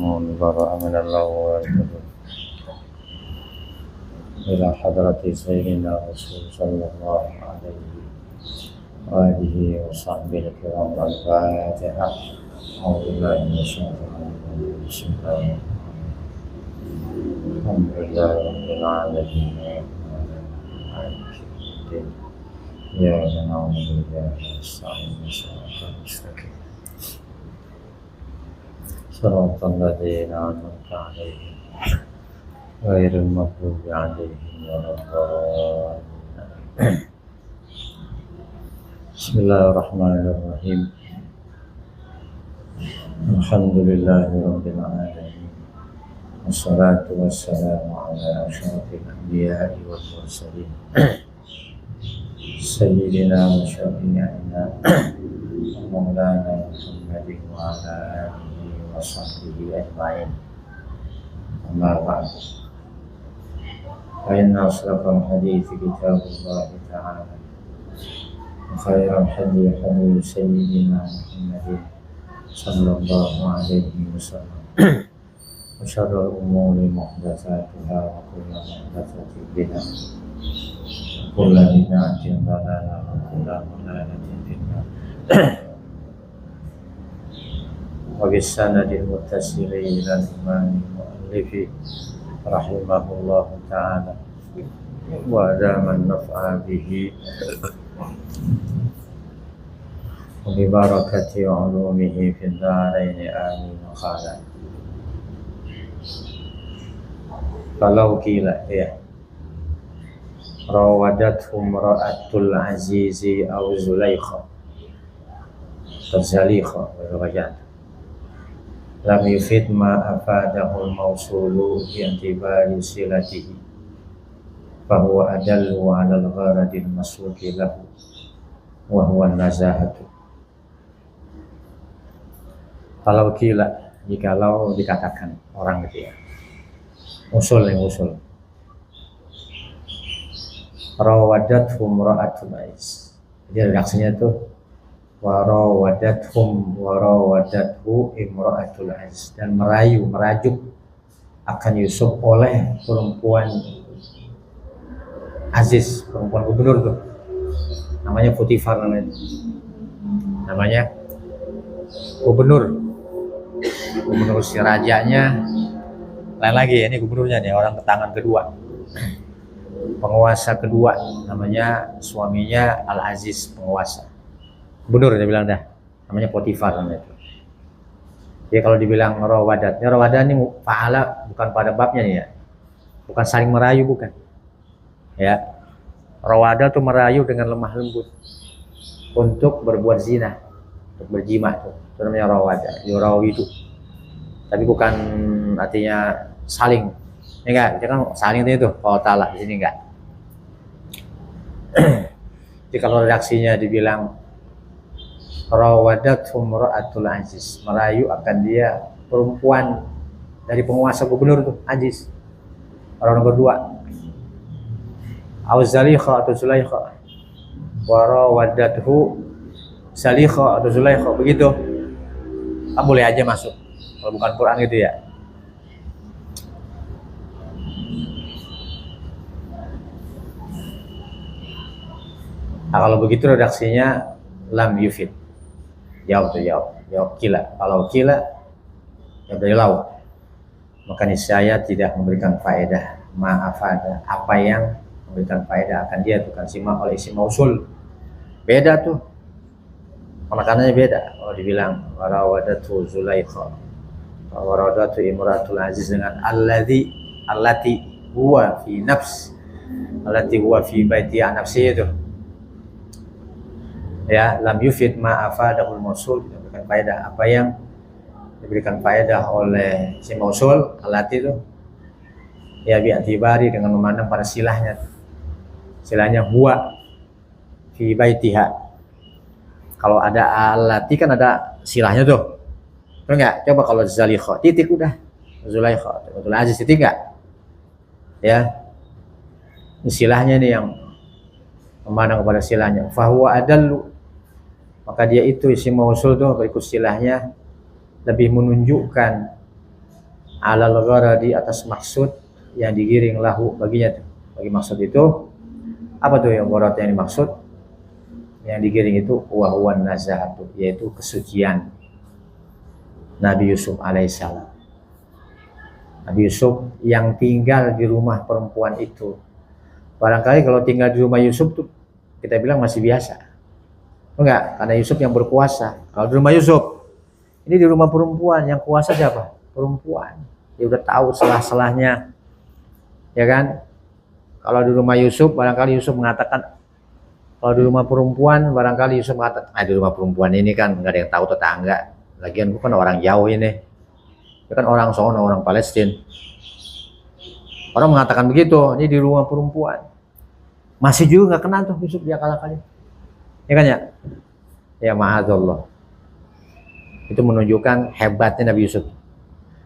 من برأ من الله إلى حضرة سيدنا رسول صلى الله عليه وآله وصحبه الكرام. الفاتحة. أعوذ بالله من الشيطان الرجيم. بسم الله الحمد لله رب العالمين. إياك نعبد وإياك نستعين. صراط الذين أنعمت عليهم غير المغضوب عليهم ولا الضالين. بسم الله الرحمن الرحيم. الحمد لله رب العالمين، والصلاة والسلام على أشرف الأنبياء والمرسلين سيدنا وشفيعنا مولانا محمد وعلى آله وصحبه أجمعين. أما بعد، فإن أصدق الحديث كتاب الله تعالى، وخير الهدي هدي سيدنا محمد صلى الله عليه وسلم، وشر الأمور محدثاتها، وكل محدثة بدعة، وكل بدعة ضلالة، وكل ضلالة في النار. وبالسند المتصل إلى الإمام المؤلف رحمه الله تعالى وأدام النفع به وببركة علومه في الدارين آمين. قال kalau kila ya rawadathu imra'atul azizi aw zulaikha tazalikha wa lam yufid ma afadahu al-mawsulu bi'tibari silatihi fahuwa adallu 'ala al-gharadil masuki lahu wa huwa an-nazahatu. Kalau kila, jikalau dikatakan orang gitu ya, usul rawadathu imra'atul aziz, jadi redaksinya tuh warawadathu imra'atul aziz, dan merajuk akan Yusuf oleh perempuan aziz, perempuan gubernur tuh, namanya Potifar, namanya gubernur si rajanya. Lain lagi, ini gubernurnya nih, orang ketangan kedua, penguasa kedua, namanya suaminya Al-Aziz, penguasa gubernur, dia bilang dah, namanya Potifar namanya itu. Jadi kalau dibilang rawadat ini fa'ala bukan pada babnya nih ya, bukan saling merayu, bukan ya. Rawadat tuh merayu dengan lemah lembut untuk berbuat zina, untuk berjima, itu namanya rawadat, yurawidu. Tapi bukan artinya saling, enggak, jangan saling itu kalau ta'ala, di sini enggak. Jadi kalau redaksinya dibilang rawadathu imra'atul aziz, merayu akan dia perempuan dari penguasa gubernur tuh, aziz, orang nomor 2. Zalikha atau Zulaikha, wa rawadathu Zalikha atau Zulaikha, begitu. Boleh aja masuk kalau bukan Quran gitu ya. Nah, kalau begitu redaksinya lam yufid. Jawab kila. Kalau kila ya dari lau, maka niscaya tidak memberikan faedah, ma'afada, apa yang memberikan faedah akan dia tukang simak oleh isim mausul. Beda tuh, penekanannya beda. Kalau dibilang warawadatu Zulaikha, warawadatu imratul aziz dengan allati huwa fi nafs, allati huwa fi baiti nafsi itu ya, lam yufid ma afadahul mausul, diberikan faedah apa yang diberikan faedah oleh si mausul allati itu ya, bi'atibari, dengan memandang pada silahnya huwa fi baitiha. Kalau ada allati kan ada silahnya tuh, betul enggak? Coba kalau Zalikha titik udah, Zulaikha betul aziz titik enggak ya, silahnya nih yang memandang kepada silahnya. Fahuwa adallu, maka dia itu isim mausul tuh berikut silahnya lebih menunjukkan alal gharadi atas maksud yang digiring lahu baginya tuh. Bagi maksud itu apa tuh yang gharad yang dimaksud? Yang digiring itu huwan nazahatu, yaitu kesucian Nabi Yusuf alaihissalam. Nabi Yusuf yang tinggal di rumah perempuan itu. Barangkali kalau tinggal di rumah Yusuf tuh kita bilang masih biasa. Enggak, karena Yusuf yang berkuasa. Kalau di rumah Yusuf, ini di rumah perempuan, yang kuasa siapa? Perempuan. Dia udah tahu selah-selahnya. Ya kan? Kalau di rumah Yusuf, barangkali Yusuf mengatakan, kalau di rumah perempuan, barangkali Yusuf mengatakan, di rumah perempuan ini kan nggak ada yang tahu tetangga. Lagian bukan orang jauh ini. Dia kan orang sono, orang Palestina. Orang mengatakan begitu, ini di rumah perempuan. Masih juga nggak kenal tuh Yusuf dia kali. Ya kan ya? Ya ma'adzallah. Itu menunjukkan hebatnya Nabi Yusuf.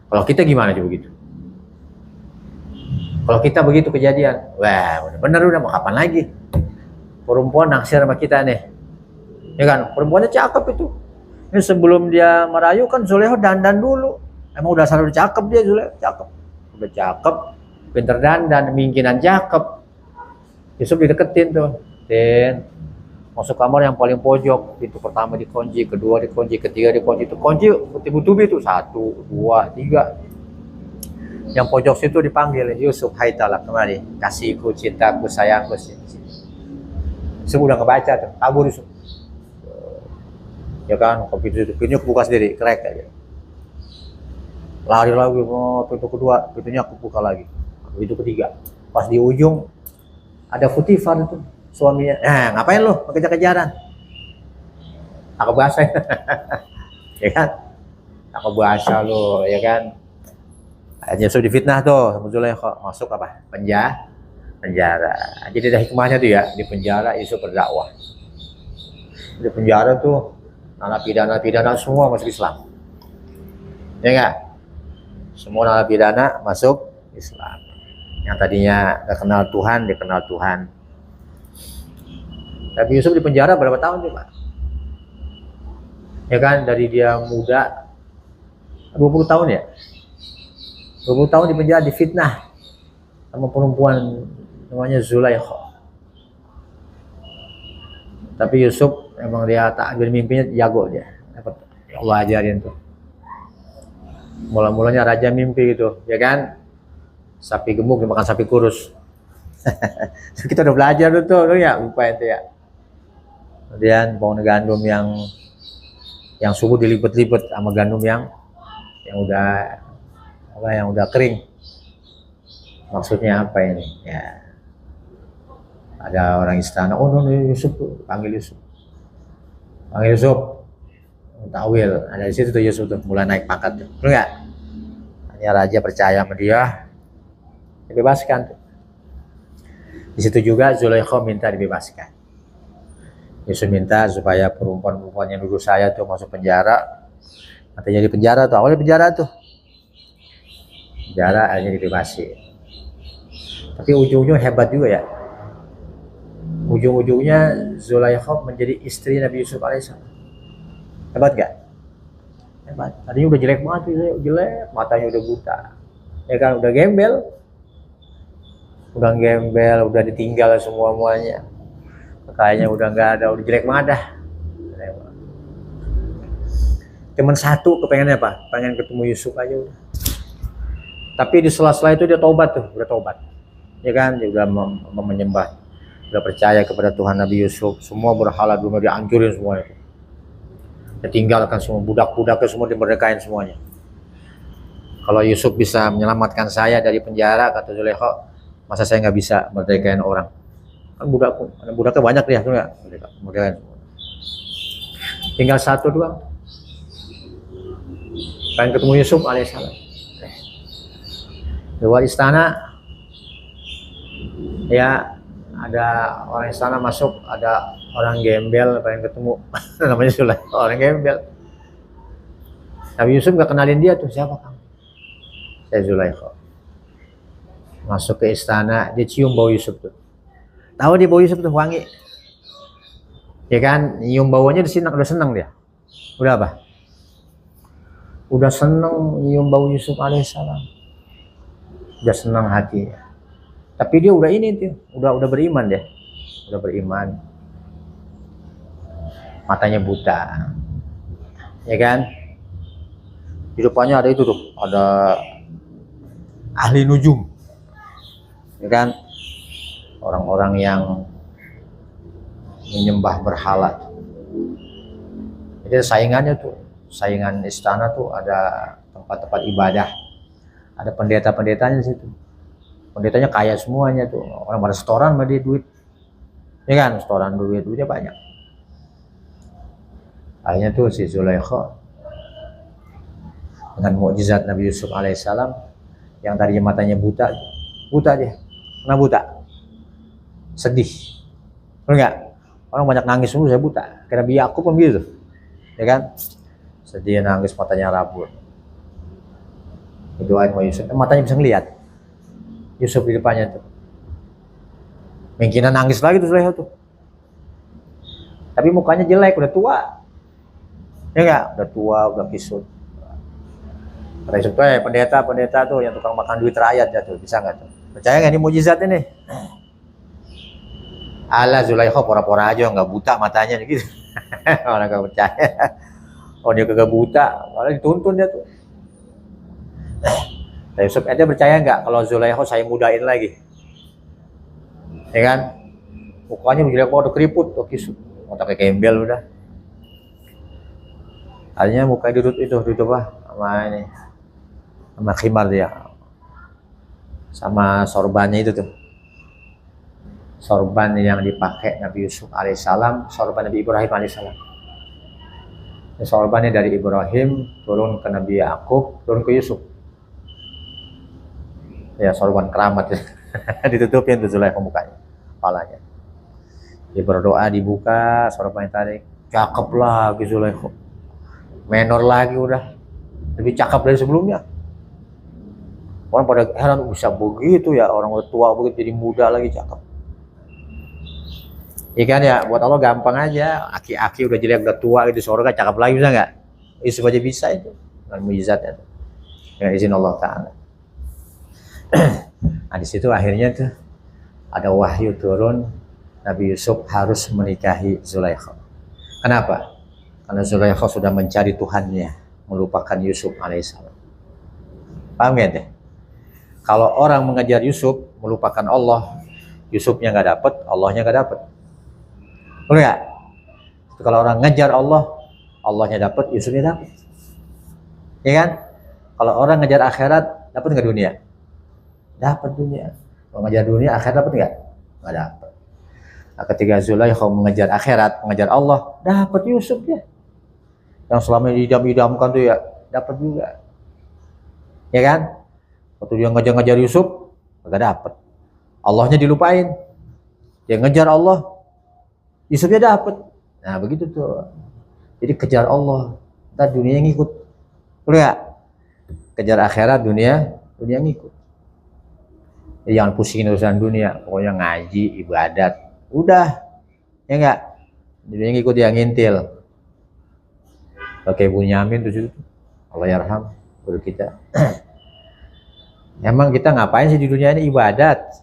Kalau kita gimana coba begitu? Kalau kita begitu kejadian, wah bener udah mau kapan lagi? Perempuan naksir sama kita nih. Ya kan? Perempuannya cakep itu. Ini sebelum dia merayu kan Zulekha dandan dulu. Emang udah selalu cakep dia Zulekha, cakep. Udah cakep, pinter dandan, mingkinan cakep. Yusuf dideketin tuh. Dan masuk kamar yang paling pojok, pintu pertama dikunci, kedua dikunci, ketiga dikunci, itu kunci tubi-tubi itu 1, 2, 3. Yang pojok situ dipanggil, Yusuf, hai talak kemari, kasihku, cintaku, sayangku. Yusuf udah ngebaca tuh, kabur Yusuf. Ya kan, pintunya kebuka sendiri, krek aja. Lari lagi, pintu kedua, pintunya kebuka lagi. Pintu ketiga, pas di ujung ada Futifar itu. Suaminya, ngapain lo kejar-kejaran? Aku bahasa, ya kan? Aku bahasa lo, ya kan? Yusuf difitnah tuh, Zulekha masuk apa? Penjara. Jadi ada hikmahnya tuh ya, di penjara Yusuf berdakwah. Di penjara tuh narapidana semua masuk Islam, ya enggak? Semua narapidana masuk Islam. Yang tadinya nggak kenal Tuhan, dikenal Tuhan. Tapi Yusuf di penjara berapa tahun sih Pak? Ya kan, dari dia muda 20 tahun ya? 20 tahun di penjara, difitnah sama perempuan namanya Zulekha. Tapi Yusuf emang dia takbir mimpinya jago dia. Allah ajarin tuh. Mula-mulanya raja mimpi gitu, ya kan? Sapi gemuk dimakan sapi kurus. Kita udah belajar tuh ya, lupa itu ya. Kemudian pohon gandum yang subur dilipet-lipet sama gandum yang udah kering. Maksudnya apa ini? Ya, ada orang istana. Oh no, Yusuf tuh, panggil Yusuf. Takwil. Ada di situ tuh Yusuf tuh mulai naik pangkat tuh. Betul nggak? Hanya raja percaya sama dia, dibebaskan tuh. Di situ juga Zulekha minta dibebaskan. Yusuf minta supaya perempuan yang dulu saya tuh masuk penjara. Katanya di penjara tuh, awalnya penjara tuh. Penjara akhirnya dibebasin. Tapi ujungnya hebat juga ya. Ujung-ujungnya Zulekha menjadi istri Nabi Yusuf alaihissalam. Hebat gak? Hebat. Tadinya udah jelek banget, matanya udah buta. Ya kan, udah gembel, udah ditinggal semuanya. Kayaknya udah nggak ada, udah jelek banget dah. Cuman satu kepengennya apa? Pengen ketemu Yusuf aja udah. Tapi di sela-sela itu dia udah tobat. Ya kan, dia udah menyembah, udah percaya kepada Tuhan Nabi Yusuf. Semua berhala dulu dihancurin semua itu. Dia tinggalkan semua budak-budaknya, semua dimerdekain semuanya. Kalau Yusuf bisa menyelamatkan saya dari penjara, kata Zulekha, masa saya nggak bisa merdekain orang? Kan budaknya banyak dia tuh ya, merdekain. Tinggal satu doang. Pengen ketemu Yusuf alaihissalam. Luar istana, ya ada orang istana masuk, ada orang gembel pengen ketemu, namanya Zulekha, orang gembel. Nabi Yusuf nggak kenalin dia tuh, siapa kamu? Saya Zulekha. Masuk ke istana, dia cium bau Yusuf tuh. Tahu dia bau Yusuf tuh wangi. Ya kan, nyium baunya di sini udah senang dia. Udah apa? udah seneng nyium bau Yusuf alaihissalam, udah senang hatinya. Tapi dia udah ini tuh, udah beriman dia, udah beriman. Matanya buta, ya kan? Di depannya ada itu tuh, ada ahli nujum, ya kan? Orang-orang yang menyembah berhala. Jadi saingannya tuh, saingan istana tuh ada tempat-tempat ibadah, ada pendeta-pendetanya di situ. Pendetanya kaya semuanya tuh, orang pada setoran sama dia duit, ya kan? Setoran duitnya banyak. Akhirnya tuh si Zulaikha dengan mukjizat Nabi Yusuf alaihissalam yang tadinya matanya buta dia, kenapa buta? Sedih, enggak? Orang banyak nangis dulu saya buta, karena biar aku pun gitu, ya kan? Sedih nangis matanya rabun. Doain sama Yusuf, matanya bisa ngelihat. Yusuf di depannya tuh, mungkin nangis lagi tuh Zulaikha tuh, tapi mukanya jelek, udah tua, ya enggak? Udah tua, udah kisut. Kata Yusuf, pendeta tuh yang tukang makan duit rakyat ya tuh, bisa nggak tuh? Percaya nggak ini mujizat ini? Ala Zulaikha pora-pora aja nggak buta matanya gitu. Orang nggak percaya. Oh dia kagak buta, malah dituntun dia tuh. Yusuf, ente percaya nggak kalau Zulaikha saya mudain lagi? Ya kan? Mukanya jelek banget, keriput, kisut, otaknya gembel udah. Akhirnya mukanya duduk apa? Sama khimar dia, sama sorbannya itu tuh, sorban yang dipakai Nabi Yusuf alaihissalam, sorban Nabi Ibrahim alaihissalam. Sorbannya dari Ibrahim turun ke Nabi Yakub, turun ke Yusuf. Ya sorban keramat ya. Ditutupin tuh Zulaikha mukanya, kepalanya. Dia berdoa, dibuka sorbannya tarik, cakep lagi Zulaikha, menor lagi udah, lebih cakep dari sebelumnya. Orang pada heran, bisa begitu ya, orang udah tua begitu jadi muda lagi cakep. Iya kan ya, buat Allah gampang aja. Aki-aki udah jelek udah tua gitu, surga cakep lagi, bisa nggak? Itu aja bisa itu, dengan mujizatnya tuh, dengan izin Allah Taala. Nah di situ akhirnya tuh ada wahyu turun, Nabi Yusuf harus menikahi Zulaikha. Kenapa? Karena Zulaikha sudah mencari Tuhannya, melupakan Yusuf alaihissalam. Paham ya deh? Kalau orang mengejar Yusuf, melupakan Allah, Yusufnya nggak dapet, Allahnya nggak dapet. Betul nggak? Kalau orang ngejar Allah, Allahnya dapet, Yusufnya dapet. Ya kan? Kalau orang ngejar akhirat, dapet nggak dunia? Dapat dunia. Kalau ngejar dunia, akhirat dapet nggak? Nggak dapet. Nah, ketika Zulaikha mengejar akhirat, mengejar Allah, dapat Yusuf ya. Yang selama idam-idamkan tuh ya, dapat juga. Ya kan? Waktu dia ngejar-ngejar Yusuf, nggak dapet. Allahnya dilupain. Dia ngejar Allah, Yusufnya dapet. Nah begitu tuh. Jadi kejar Allah, ntar dunia ngikut. Betul nggak? Kejar akhirat, dunia ngikut. Jadi jangan pusingin urusan dunia. Pokoknya ngaji, ibadat, udah. Ya nggak? Dunia ngikut, yang ngintil. Oke, Bunyamin tuh, Allah yarham guru kita. Emang kita ngapain sih di dunia ini? Ibadat,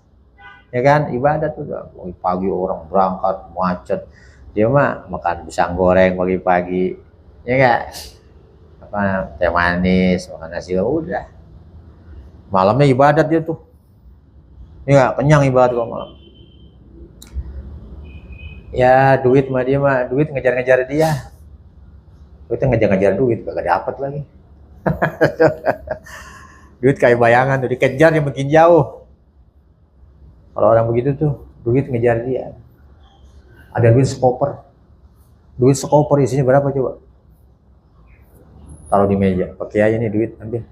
ya kan? Ibadat tuh pagi orang berangkat macet, dia mah makan pisang goreng pagi-pagi, ya enggak? Apa teh manis, makan nasi, udah. Malamnya ibadat dia tuh, ya enggak? Kenyang ibadat kok malam. Ya duit mah dia mah, duit ngejar-ngejar dia, duitnya ngejar-ngejar duit, gak dapet lagi. Duit kayak bayangan tuh, dikejar yang makin jauh. Kalau orang begitu tuh, duit ngejar dia. Ada duit sekoper. Duit sekoper isinya berapa coba? Taruh di meja. Pak Kiai ini duit, ambil.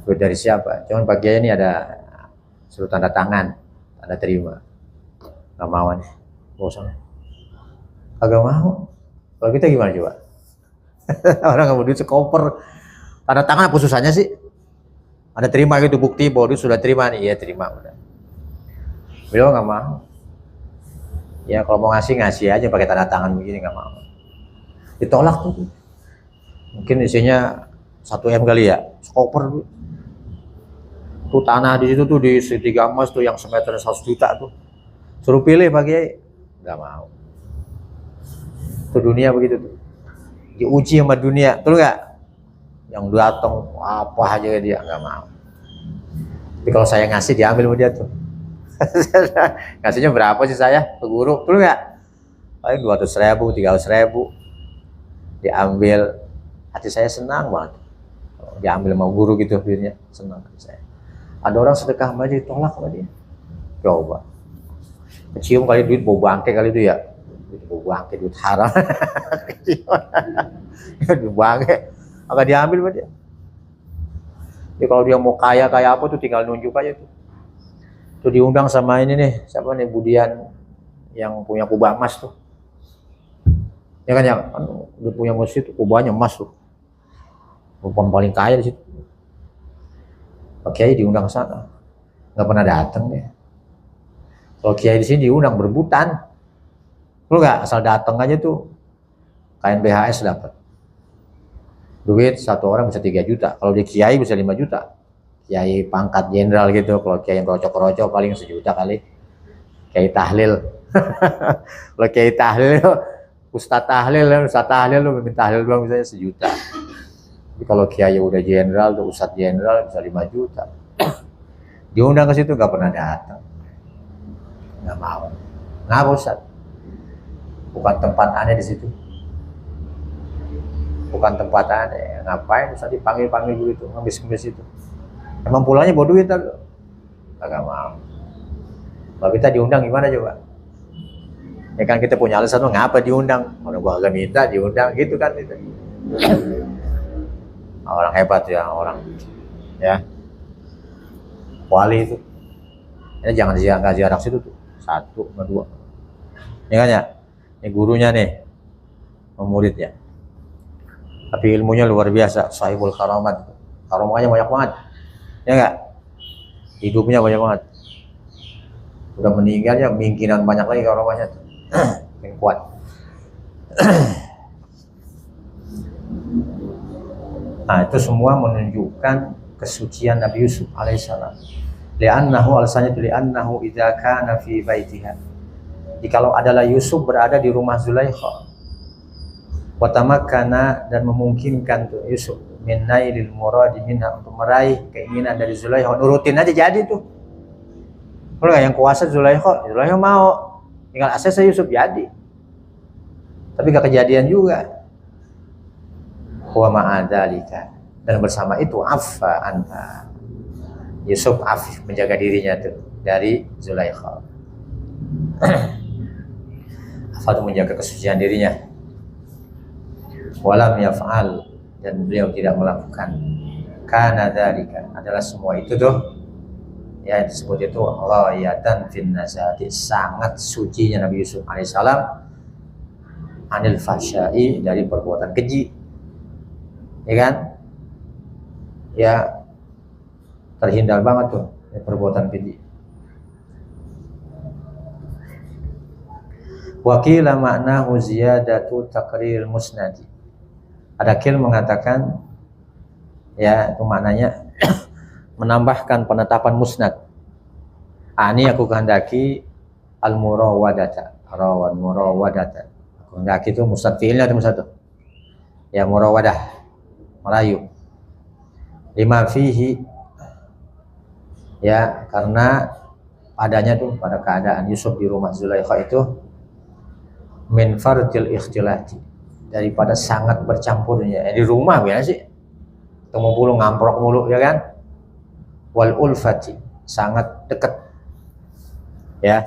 Duit dari siapa? Cuman Pak Kiai ini ada suruh tanda tangan, tanda terima. Gak mau nih, bosan. Agak mau. Kalau kita gimana coba? Orang nggak mau duit sekoper. Tanda tangan apa susahnya sih? Ada terima gitu, bukti bahwa dia sudah terima nih, ya terima udah. Beliau nggak mau. Ya kalau mau ngasih aja pakai tanda tangan begini, nggak mau. Ditolak tuh. Mungkin isinya 1 M kali ya, skoper tuh tanah di situ tuh di segitiga emas tuh yang semeter 100 juta tuh. Suruh pilih Pak Kiai, nggak mau. Tuh dunia begitu tuh. Diuji sama dunia, betul nggak? Yang datang apa aja dia nggak mau. Tapi kalau saya ngasih diambil sama dia tuh. Ngasihnya berapa sih saya ke guru, betul nggak? Paling 200.000, 300.000 diambil. Hati saya senang banget. Diambil sama guru gitu duitnya, senang hati saya. Ada orang sedekah aja ditolak sama dia. Coba. Kecium kali duit bau bangke kali itu ya. Duit bau bangke, duit haram. Duit bangke. Agak diambil sama dia. Jadi kalau dia mau kaya apa tuh tinggal nunjuk aja tuh. Tuh diundang sama ini nih, siapa nih Budian yang punya kubah emas tuh. Ya kan ya, udah punya masjid tuh kubahnya emas tuh. Bukan paling kaya di situ. Kiai diundang ke sana, nggak pernah datang dia. Kalau kiai di sini diundang berebutan, lu nggak asal datang aja tuh, kain BHS dapat. Duit satu orang bisa 3 juta, kalau di kiai bisa 5 juta. Kiai pangkat jenderal gitu, kalau kiai yang rocok-rocok paling 1 juta kali. Kiai tahlil, kalau kiai tahlil, ustaz tahlil lu minta tahlil doang misalnya 1 juta. Tapi kalau kiai udah jenderal tuh ustadz jenderal bisa 5 juta. Diundang ke situ nggak pernah datang, nggak mau. Ngapa Ustaz? Bukan tempat aneh di situ, bukan tempat aneh. Ngapain Ustaz dipanggil begitu, ngemis itu? Emang pulangnya bawa duit kan? Nggak mau. Kalau kita diundang gimana coba? Ya kan kita punya alasan, ngapa diundang? Kalau gua agak minta diundang gitu kan itu. Orang hebat ya, orang ya wali itu. Ini jangan ziarah situ tuh. 1 sama 2. Ya kan ya? Ini gurunya nih, muridnya. Tapi ilmunya luar biasa, sahibul karamat. Karamahnya banyak banget. Ya enggak? Hidupnya banyak banget. Udah meninggalnya kemungkinan banyak lagi karamahnya tuh. Yang kuat. Nah, itu semua menunjukkan kesucian Nabi Yusuf alaihissalam. Li'annahu alasannya itu li'annahu idza kana fi baitiha. Jikalau adalah Yusuf berada di rumah Zulaikha. Wa tamakkana dan memungkinkan tuh Yusuf min nailil muradi minha untuk meraih keinginan dari Zulaikha. Nurutin aja jadi tuh. Kalau yang kuasa Zulaikha mau tinggal akses Yusuf jadi. Tapi gak kejadian juga. Wa ma'adzalika, dan bersama itu affa anta. Yusuf afif menjaga dirinya tuh dari Zulaikha. Affa itu menjaga kesucian dirinya. Walam yaf'al, dan beliau tidak melakukan. Kana dzalika, adalah semua itu tuh ya disebut itu ghayatan fin nazati, sangat sucinya Nabi Yusuf alaihissalam anil fahsya'i, dari perbuatan keji. Ya kan? Ya terhindar banget tuh dari perbuatan keji. Wakila maknahu ziyadatu taqrir musnadi. Ada kil mengatakan ya itu maknanya menambahkan penetapan musnad. Ini aku kehendaki al-murawadata, murawadata. Aku kehendaki itu musnad fi'ilnya atau musnad? Ya murawadah, merayu. Lima fihi, ya karena adanya tuh pada keadaan Yusuf di rumah Zulaikha itu min fardil ikhtilati, daripada sangat bercampurnya. Di rumah biasa sih ketemu mulu, ngamprok mulu ya kan. Wal ulfati, sangat dekat ya.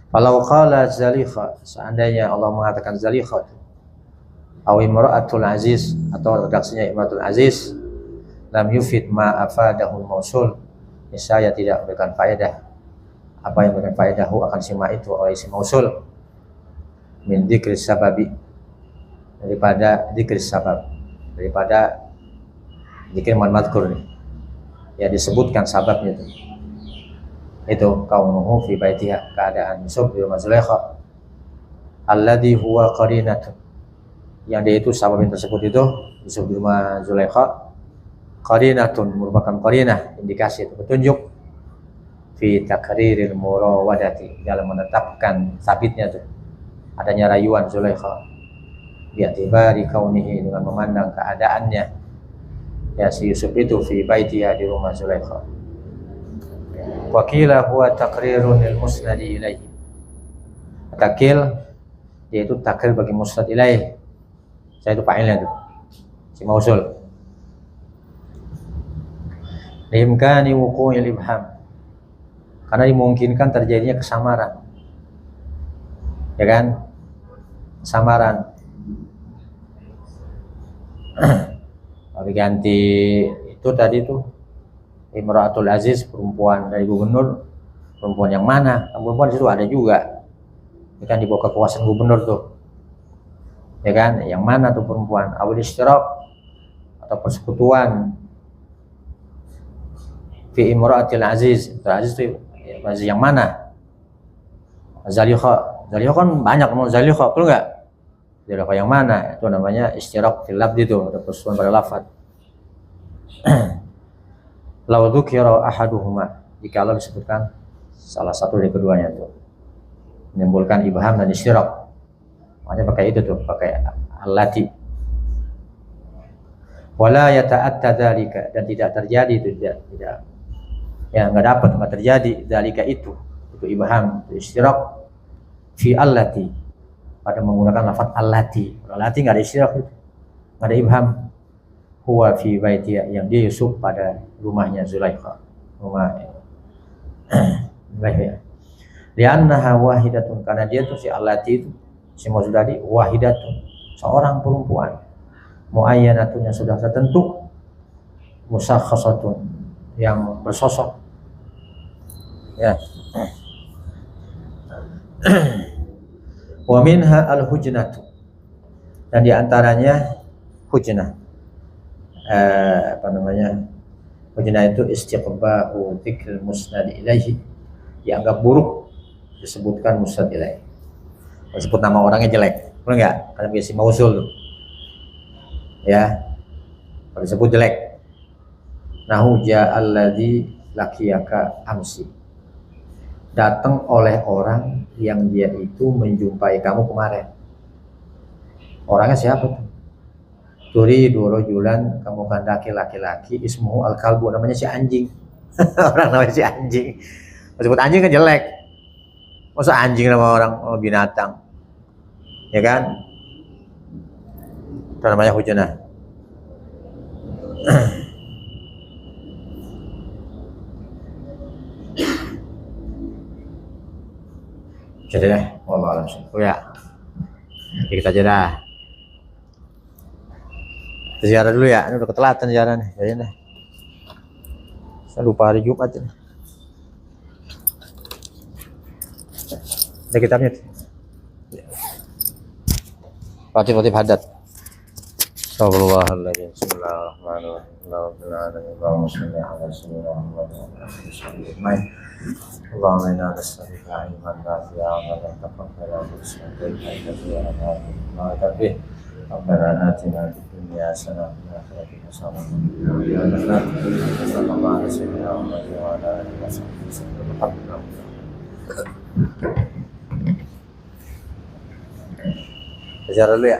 Kalau qala Zalikha, seandainya Allah mengatakan Zalikha aw imra'atul aziz, atau redaksinya imra'atul aziz, lam yufid ma afadahul mausul, niscaya tidak memberikan faedah apa yang memberikan faedah akan sima itu oleh isim mausul min dzikris sababi, daripada dzikris sabab, daripada dzikir man madkur nih ya disebutkan sababnya itu kaunuhu fi baitiha, keadaan Yusuf di rumah Zulaikha alladhi huwa qarinatun, yang dia itu sababin tersebut itu disebut rumah Zulaikha, qarinatun merupakan qarinah, indikasi atau petunjuk fi takriril murawadati, dalam menetapkan sabitnya tuh adanya rayuan Zulaikha, bi'tibari kaunihi, dengan memandang keadaannya ya si Yusuf itu fi baitiha, di rumah Zulaikha. Wa qila huwa taqrirun lil musnadi ilaihi, takil yaitu takrir bagi musnad ilaih, saya itu fa'ilnya tuh si mausul, limkani wuqu'il ibham, karena dimungkinkan terjadinya kesamaran, ya kan, kesamaran. Kalau ganti itu tadi tuh Imratul Aziz, perempuan dari gubernur, perempuan yang mana? Perempuan di situ ada juga, ya kan, di bawah kekuasaan gubernur tuh, ya kan, yang mana tuh perempuan? Awil istirak, atau persekutuan fi Imratil Aziz. Aziz itu ya, Aziz yang mana? Zalikha. Zalikha kan banyak, mau Zalikha, perlu nggak? Zalikha yang mana? Itu namanya istirak fil lafdz, itu ada persesuaian pada lafaz. Law dzukira ahaduhuma, jika Allah disebutkan salah satu dari keduanya itu menimbulkan ibham dan istirak, makanya pakai itu tuh, pakai allati. Wala yata'atta dzalika, dan tidak terjadi itu, tidak ya, nggak terjadi dzalika itu ibham, itu istirak fi allati, pada menggunakan lafaz allati. Allati nggak ada istirak itu, nggak ada ibham. Huwa fi baitiha, yang dia Yusuf pada rumahnya Zulaikha, rumah Zulaikha. Li'annaha wahidatun, karena dia tuh si allati itu, si maksud tadi wahidatun, seorang perempuan, muayyanatun, yang sudah tertentu, musakhasatun, yang bersosok, ya. Wa minha al-hujnatu, dan diantaranya hujnah, hujnah itu istiqbahu dzikr musnad ilaihi, dianggap buruk disebutkan musnad ilaihi, disebut nama orangnya jelek, benar nggak? Karena biasa mausul tuh, ya, kalau disebut jelek. Nahu ja'alladzi laqiyaka amsi, datang oleh orang yang dia itu menjumpai kamu kemarin. Orangnya siapa tuh? Turidu rajulan, kamu kehendaki laki-laki, ismuhu al-kalbu, namanya si anjing. Orang namanya si anjing, disebut anjing kan jelek, masa anjing nama orang, binatang, ya kan? Itu namanya hujnah. Jadi deh, wallah alam. Oh ya, kita aja dah. Kita ziarah dulu ya, ini udah ketelatan ziarah nih, jadi deh. Saya lupa hari Jumat ini. Ada kitabnya. Fatih hadat. Astagfirullahaladzim. Bismillahirrahmanirrahim. Allahumma shalli ala sayyidina Muhammad wa ala alihi wasallam. Allahumma inna nas'aluka ilman nafi'an wa taqabbalan wa taqabbal. Rabbana atina fid dunya hasanah wa fil akhirati hasanah wa qina adzabannar. Sallallahu alaihi wasallam wa ala alihi wasallam. Bicara dulu ya.